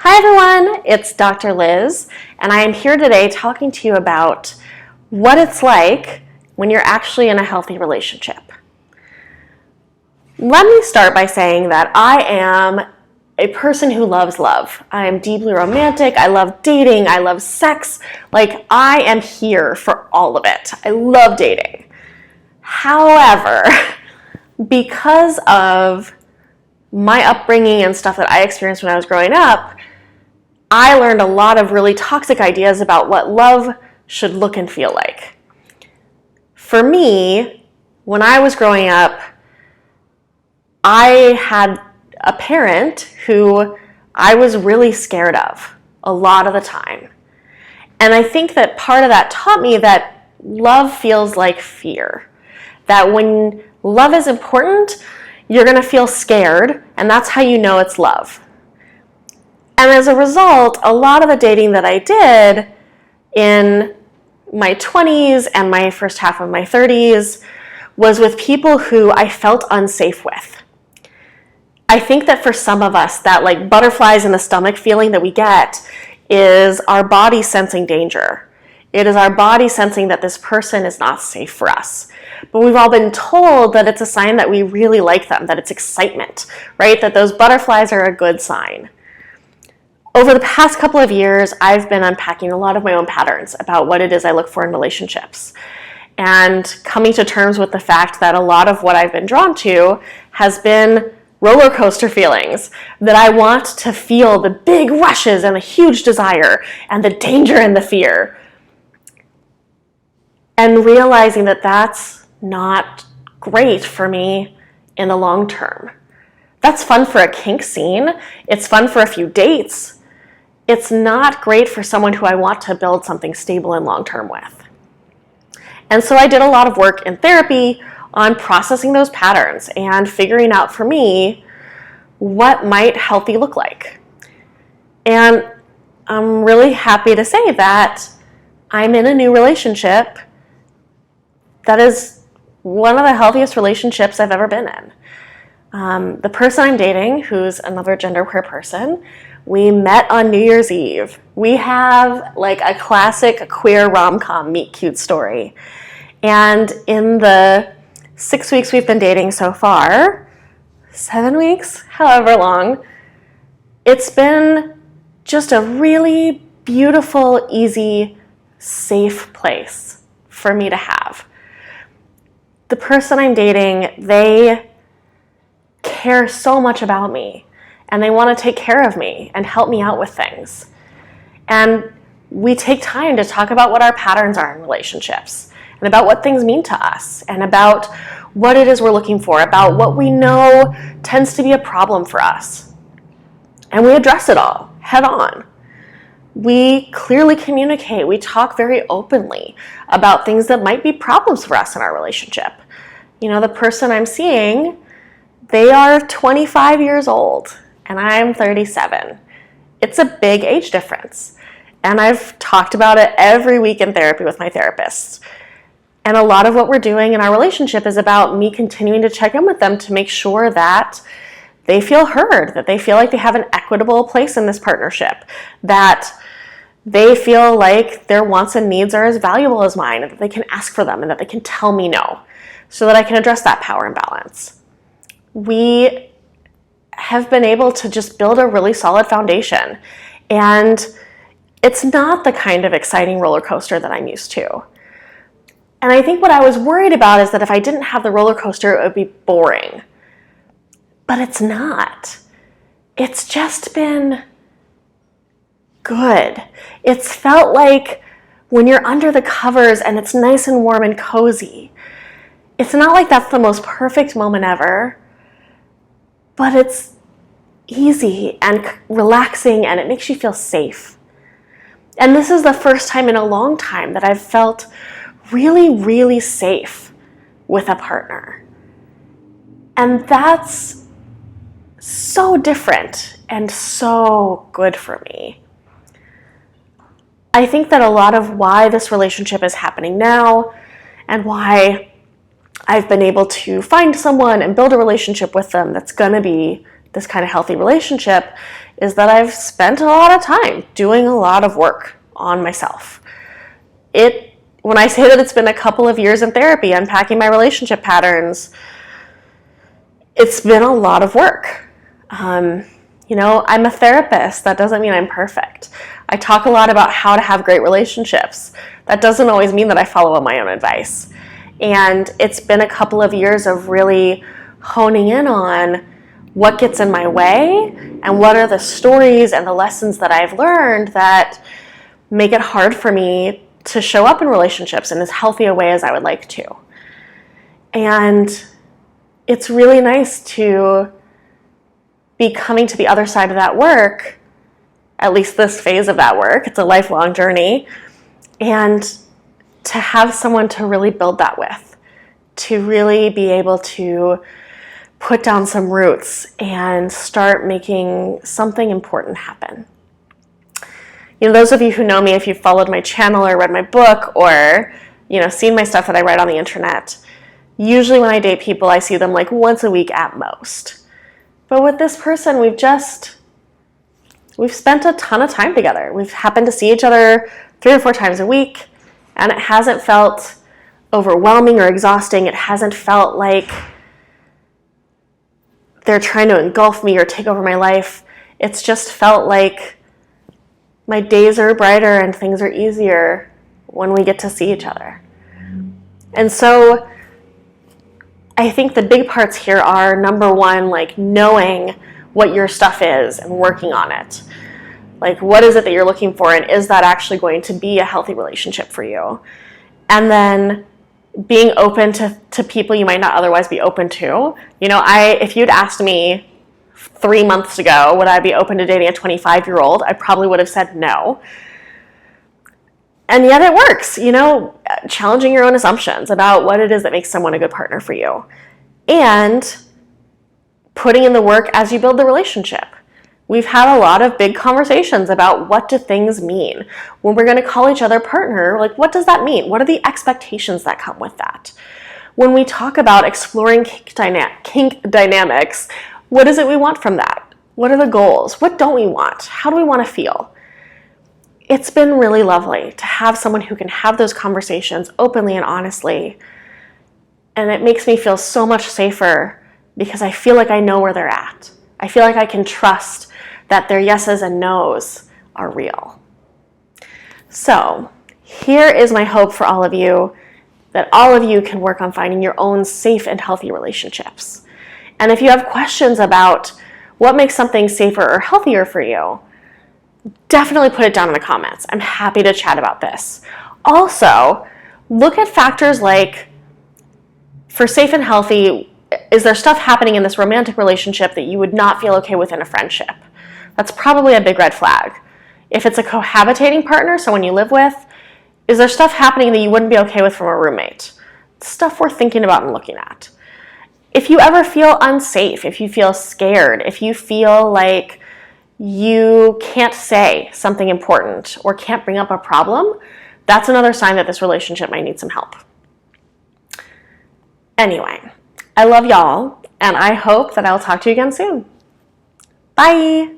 Hi everyone, it's Dr. Liz, and I am here today talking to you about what it's like when you're actually in a healthy relationship. Let me start by saying that I am a person who loves love. I am deeply romantic, I love dating, I love sex, I am here for all of it. I love dating. However, because of my upbringing and stuff that I experienced when I was growing up, I learned a lot of really toxic ideas about what love should look and feel like. For me, when I was growing up, I had a parent who I was really scared of a lot of the time. And I think that part of that taught me that love feels like fear. That when love is important, you're going to feel scared, and that's how you know it's love. And as a result, a lot of the dating that I did in my 20s and my first half of my 30s was with people who I felt unsafe with. I think that for some of us, that butterflies in the stomach feeling that we get is our body sensing danger. It is our body sensing that this person is not safe for us. But we've all been told that it's a sign that we really like them, that it's excitement, right? That those butterflies are a good sign. Over the past couple of years, I've been unpacking a lot of my own patterns about what it is I look for in relationships, and coming to terms with the fact that a lot of what I've been drawn to has been roller coaster feelings, that I want to feel the big rushes and the huge desire and the danger and the fear, and realizing that that's not great for me in the long term. That's fun for a kink scene. It's fun for a few dates. It's not great for someone who I want to build something stable and long-term with. And so I did a lot of work in therapy on processing those patterns and figuring out for me what might healthy look like. And I'm really happy to say that I'm in a new relationship that is one of the healthiest relationships I've ever been in. The person I'm dating, who's another genderqueer person, we met on New Year's Eve. We have a classic queer rom-com meet cute story. And in the 6 weeks we've been dating so far, 7 weeks, however long, it's been just a really beautiful, easy, safe place for me to have. The person I'm dating, they care so much about me. And they want to take care of me and help me out with things. And we take time to talk about what our patterns are in relationships, and about what things mean to us, and about what it is we're looking for, about what we know tends to be a problem for us. And we address it all head on. We clearly communicate. We talk very openly about things that might be problems for us in our relationship. You know, the person I'm seeing, they are 25 years old. And I'm 37. It's a big age difference. And I've talked about it every week in therapy with my therapist. And a lot of what we're doing in our relationship is about me continuing to check in with them to make sure that they feel heard, that they feel like they have an equitable place in this partnership, that they feel like their wants and needs are as valuable as mine, and that they can ask for them, and that they can tell me no, so that I can address that power imbalance. We have been able to just build a really solid foundation. And it's not the kind of exciting roller coaster that I'm used to. And I think what I was worried about is that if I didn't have the roller coaster, it would be boring. But it's not. It's just been good. It's felt like when you're under the covers and it's nice and warm and cozy. It's not like that's the most perfect moment ever, but it's easy and relaxing, and it makes you feel safe. And this is the first time in a long time that I've felt really, really safe with a partner. And that's so different and so good for me. I think that a lot of why this relationship is happening now, and why I've been able to find someone and build a relationship with them that's going to be this kind of healthy relationship is that I've spent a lot of time doing a lot of work on myself. When I say that it's been a couple of years in therapy, unpacking my relationship patterns, it's been a lot of work. I'm a therapist. That doesn't mean I'm perfect. I talk a lot about how to have great relationships. That doesn't always mean that I follow my own advice. And it's been a couple of years of really honing in on what gets in my way and what are the stories and the lessons that I've learned that make it hard for me to show up in relationships in as healthy a way as I would like to. And it's really nice to be coming to the other side of that work, at least this phase of that work. It's a lifelong journey. And to have someone to really build that with, to really be able to put down some roots and start making something important happen. Those of you who know me, if you've followed my channel or read my book or, seen my stuff that I write on the internet, usually when I date people, I see them like once a week at most. But with this person, we've spent a ton of time together. We've happened to see each other 3 or 4 times a week, and it hasn't felt overwhelming or exhausting. It hasn't felt like they're trying to engulf me or take over my life. It's just felt like my days are brighter and things are easier when we get to see each other. And so I think the big parts here are, number one, like knowing what your stuff is and working on it. Like, what is it that you're looking for, and is that actually going to be a healthy relationship for you? And then being open to people you might not otherwise be open to. If you'd asked me 3 months ago, would I be open to dating a 25-year-old? I probably would have said no. And yet it works, challenging your own assumptions about what it is that makes someone a good partner for you. And putting in the work as you build the relationship. We've had a lot of big conversations about what do things mean. When we're going to call each other partner, like, what does that mean? What are the expectations that come with that? When we talk about exploring kink dynamics, what is it we want from that? What are the goals? What don't we want? How do we want to feel? It's been really lovely to have someone who can have those conversations openly and honestly. And it makes me feel so much safer because I feel like I know where they're at. I feel like I can trust that their yeses and nos are real. So here is my hope for all of you, that all of you can work on finding your own safe and healthy relationships. And if you have questions about what makes something safer or healthier for you, definitely put it down in the comments. I'm happy to chat about this. Also, look at factors like, for safe and healthy, is there stuff happening in this romantic relationship that you would not feel okay with in a friendship? That's probably a big red flag. If it's a cohabitating partner, someone you live with, is there stuff happening that you wouldn't be okay with from a roommate? Stuff worth thinking about and looking at. If you ever feel unsafe, if you feel scared, if you feel like you can't say something important or can't bring up a problem, that's another sign that this relationship might need some help. Anyway, I love y'all, and I hope that I'll talk to you again soon. Bye!